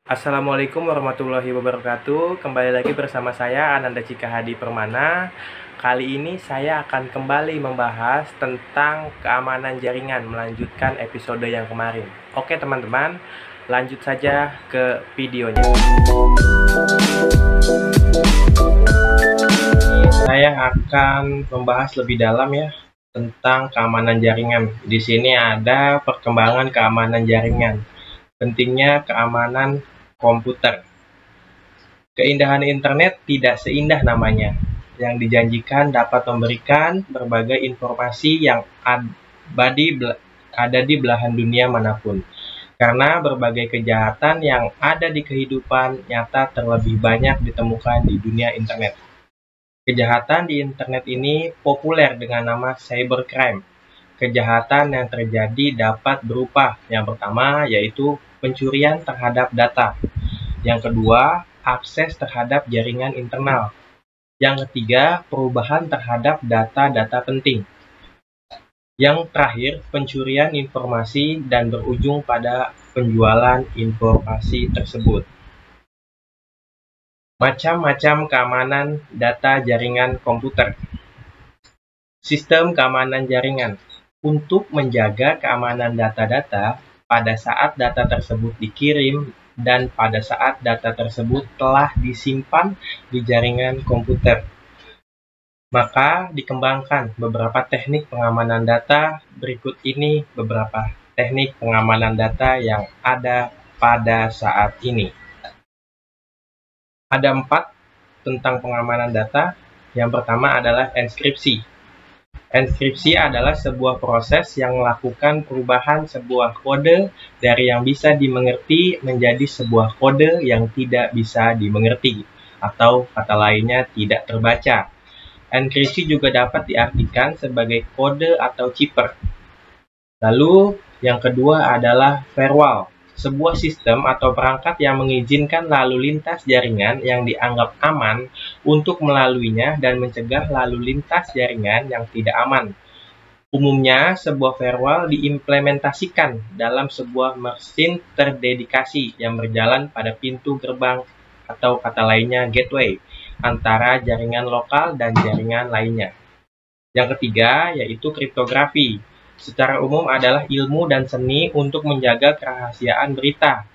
Assalamualaikum warahmatullahi wabarakatuh. Kembali lagi bersama saya Ananda Cika Hadi Permana. Kali ini saya akan kembali membahas tentang keamanan jaringan, melanjutkan episode yang kemarin. Oke teman-teman, lanjut saja ke videonya. Saya akan membahas lebih dalam ya tentang keamanan jaringan. Di sini ada perkembangan keamanan jaringan. Pentingnya keamanan komputer. Keindahan internet tidak seindah namanya. Yang dijanjikan dapat memberikan berbagai informasi yang ada di belahan dunia manapun. Karena berbagai kejahatan yang ada di kehidupan nyata terlebih banyak ditemukan di dunia internet. Kejahatan di internet ini populer dengan nama cybercrime. Kejahatan yang terjadi dapat berupa yang pertama yaitu pencurian terhadap data. Yang kedua, akses terhadap jaringan internal. Yang ketiga, perubahan terhadap data-data penting. Yang terakhir, pencurian informasi dan berujung pada penjualan informasi tersebut. Macam-macam keamanan data jaringan komputer. Sistem keamanan jaringan. Untuk menjaga keamanan data-data pada saat data tersebut dikirim dan pada saat data tersebut telah disimpan di jaringan komputer. Maka dikembangkan beberapa teknik pengamanan data. Berikut ini beberapa teknik pengamanan data yang ada pada saat ini. Ada 4 tentang pengamanan data. Yang pertama adalah enskripsi. Enskripsi adalah sebuah proses yang melakukan perubahan sebuah kode dari yang bisa dimengerti menjadi sebuah kode yang tidak bisa dimengerti, atau kata lainnya tidak terbaca. Enkripsi juga dapat diartikan sebagai kode atau cipher. Lalu, yang kedua adalah firewall. Sebuah sistem atau perangkat yang mengizinkan lalu lintas jaringan yang dianggap aman untuk melaluinya dan mencegah lalu lintas jaringan yang tidak aman. Umumnya, sebuah firewall diimplementasikan dalam sebuah mesin terdedikasi yang berjalan pada pintu gerbang atau kata lainnya gateway antara jaringan lokal dan jaringan lainnya. Yang ketiga yaitu kriptografi. Secara umum adalah ilmu dan seni untuk menjaga kerahasiaan berita,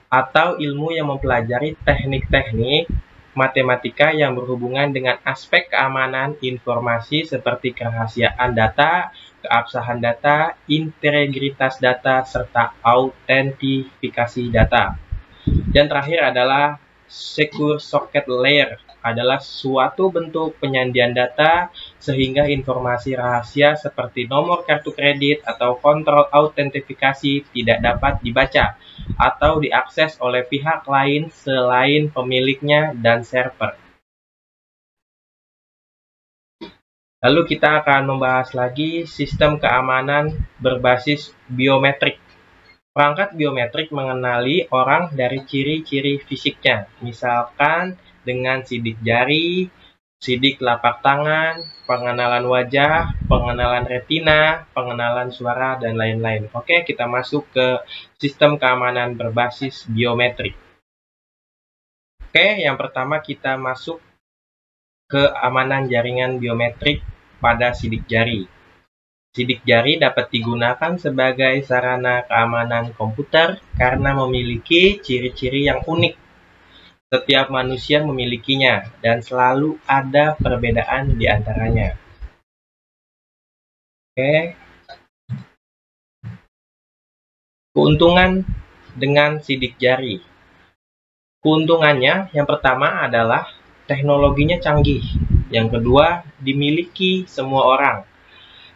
atau ilmu yang mempelajari teknik-teknik matematika yang berhubungan dengan aspek keamanan informasi seperti kerahasiaan data, keabsahan data, integritas data, serta autentifikasi data. Dan terakhir adalah Secure Socket Layer, adalah suatu bentuk penyandian data sehingga informasi rahasia seperti nomor kartu kredit atau kontrol autentifikasi tidak dapat dibaca atau diakses oleh pihak lain selain pemiliknya dan server. Lalu kita akan membahas lagi sistem keamanan berbasis biometrik. Perangkat biometrik mengenali orang dari ciri-ciri fisiknya, misalkan dengan sidik jari, sidik telapak tangan, pengenalan wajah, pengenalan retina, pengenalan suara, dan lain-lain. Oke, kita masuk ke sistem keamanan berbasis biometrik. Oke, yang pertama kita masuk ke keamanan jaringan biometrik pada sidik jari. Sidik jari dapat digunakan sebagai sarana keamanan komputer karena memiliki ciri-ciri yang unik. Setiap manusia memilikinya, dan selalu ada perbedaan di antaranya. Oke. Keuntungan dengan sidik jari. Keuntungannya yang pertama adalah teknologinya canggih. Yang kedua, dimiliki semua orang.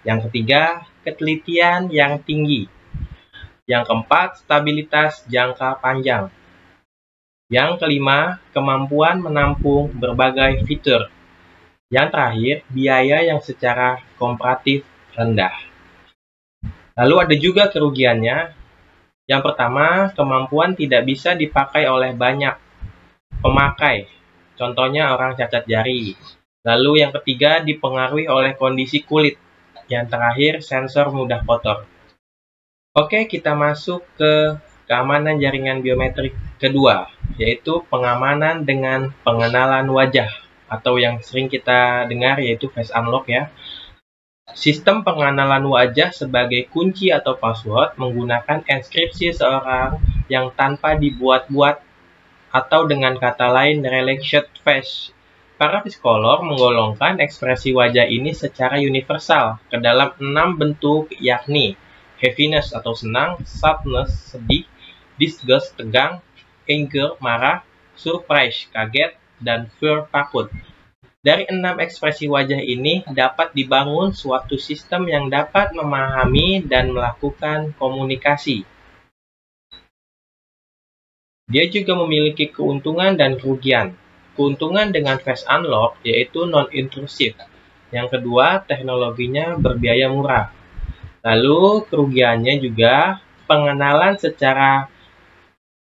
Yang ketiga, ketelitian yang tinggi. Yang keempat, stabilitas jangka panjang. Yang kelima, kemampuan menampung berbagai fitur. Yang terakhir, biaya yang secara komparatif rendah. Lalu ada juga kerugiannya. Yang pertama, kemampuan tidak bisa dipakai oleh banyak pemakai. Contohnya orang cacat jari. Lalu yang ketiga, dipengaruhi oleh kondisi kulit. Yang terakhir, sensor mudah kotor. Oke, kita masuk ke keamanan jaringan biometrik kedua, yaitu pengamanan dengan pengenalan wajah, atau yang sering kita dengar yaitu face unlock ya. Sistem pengenalan wajah sebagai kunci atau password menggunakan enskripsi seorang yang tanpa dibuat-buat, atau dengan kata lain relaxed face. Para psikolog menggolongkan ekspresi wajah ini secara universal ke dalam 6 bentuk, yakni happiness atau senang, sadness sedih, disgust tegang, anger marah, surprise kaget, dan fear takut. Dari 6 ekspresi wajah ini dapat dibangun suatu sistem yang dapat memahami dan melakukan komunikasi. Dia juga memiliki keuntungan dan kerugian. Keuntungan dengan face unlock yaitu non-intrusif. Yang kedua, teknologinya berbiaya murah. Lalu kerugiannya juga pengenalan secara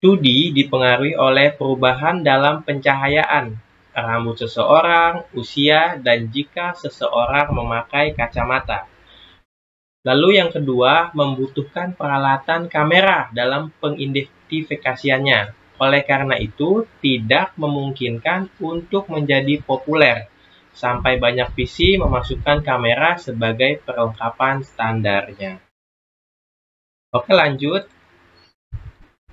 2D dipengaruhi oleh perubahan dalam pencahayaan, rambut seseorang, usia, dan jika seseorang memakai kacamata. Lalu yang kedua, membutuhkan peralatan kamera dalam pengidentifikasiannya. Oleh karena itu, tidak memungkinkan untuk menjadi populer, sampai banyak PC memasukkan kamera sebagai perlengkapan standarnya. Oke, lanjut.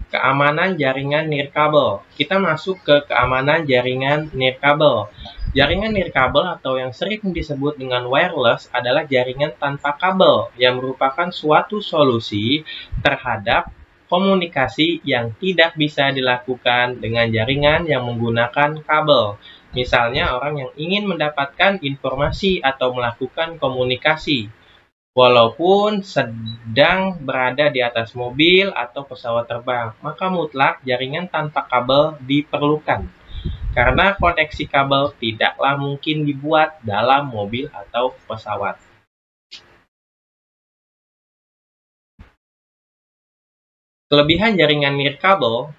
Keamanan jaringan nirkabel. Kita masuk ke keamanan jaringan nirkabel. Jaringan nirkabel atau yang sering disebut dengan wireless adalah jaringan tanpa kabel yang merupakan suatu solusi terhadap komunikasi yang tidak bisa dilakukan dengan jaringan yang menggunakan kabel. Misalnya orang yang ingin mendapatkan informasi atau melakukan komunikasi, walaupun sedang berada di atas mobil atau pesawat terbang, maka mutlak jaringan tanpa kabel diperlukan. Karena koneksi kabel tidaklah mungkin dibuat dalam mobil atau pesawat. Kelebihan jaringan nirkabel,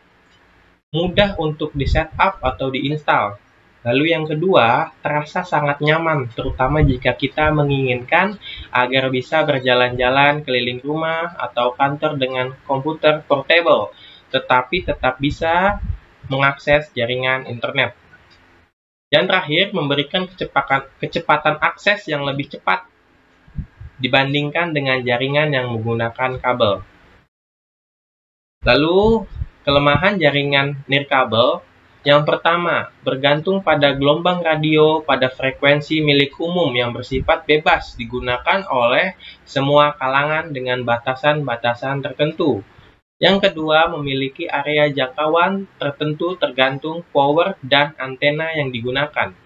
mudah untuk di-setup atau diinstal. Lalu yang kedua, terasa sangat nyaman, terutama jika kita menginginkan agar bisa berjalan-jalan keliling rumah atau kantor dengan komputer portable, tetapi tetap bisa mengakses jaringan internet. Dan terakhir, memberikan kecepatan akses yang lebih cepat dibandingkan dengan jaringan yang menggunakan kabel. Lalu, kelemahan jaringan nirkabel. Yang pertama, bergantung pada gelombang radio pada frekuensi milik umum yang bersifat bebas digunakan oleh semua kalangan dengan batasan-batasan tertentu. Yang kedua, memiliki area jangkauan tertentu tergantung power dan antena yang digunakan.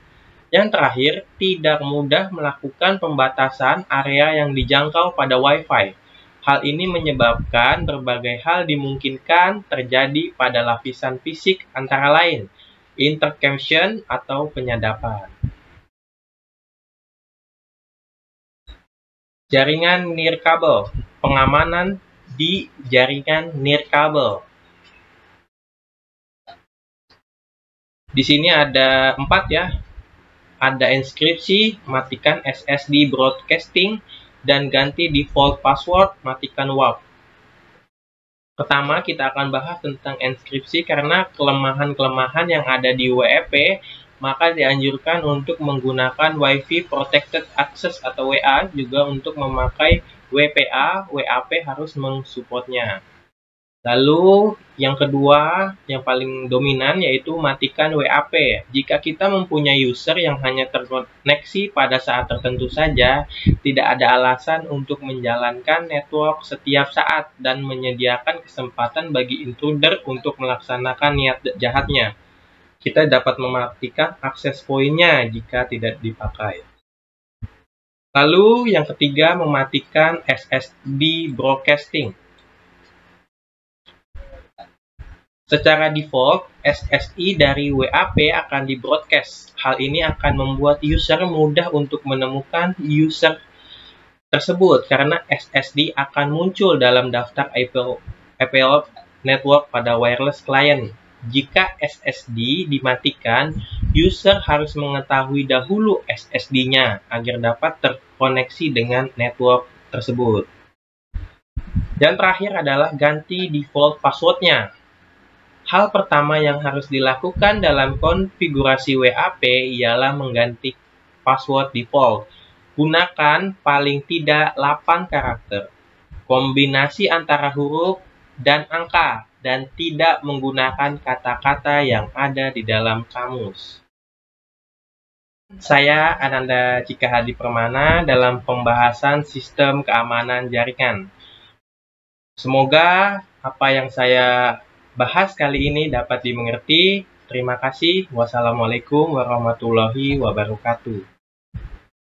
Yang terakhir, tidak mudah melakukan pembatasan area yang dijangkau pada Wi-Fi. Hal ini menyebabkan berbagai hal dimungkinkan terjadi pada lapisan fisik antara lain interconnection atau penyadapan. Jaringan nirkabel, pengamanan di jaringan nirkabel. Di sini ada 4 ya. Ada enskripsi, matikan SSD broadcasting, dan ganti default password, matikan WAP. Pertama, kita akan bahas tentang enskripsi karena kelemahan-kelemahan yang ada di WEP, maka dianjurkan untuk menggunakan Wi-Fi Protected Access atau WA, juga untuk memakai WPA, WAP harus mensupportnya. Lalu, yang kedua, yang paling dominan yaitu matikan WAP. Jika kita mempunyai user yang hanya terkoneksi pada saat tertentu saja, tidak ada alasan untuk menjalankan network setiap saat dan menyediakan kesempatan bagi intruder untuk melaksanakan niat jahatnya. Kita dapat mematikan akses poinnya jika tidak dipakai. Lalu, yang ketiga, mematikan SSD broadcasting. Secara default, SSI dari WAP akan di-broadcast. Hal ini akan membuat user mudah untuk menemukan user tersebut karena SSD akan muncul dalam daftar IP network pada wireless client. Jika SSD dimatikan, user harus mengetahui dahulu SSD-nya agar dapat terkoneksi dengan network tersebut. Dan terakhir adalah ganti default password-nya. Hal pertama yang harus dilakukan dalam konfigurasi WAP ialah mengganti password default. Gunakan paling tidak 8 karakter, kombinasi antara huruf dan angka, dan tidak menggunakan kata-kata yang ada di dalam kamus. Saya Ananda Cika Hadi Permana dalam pembahasan sistem keamanan jaringan. Semoga apa yang saya bahas kali ini dapat dimengerti. Terima kasih. Wassalamualaikum warahmatullahi wabarakatuh.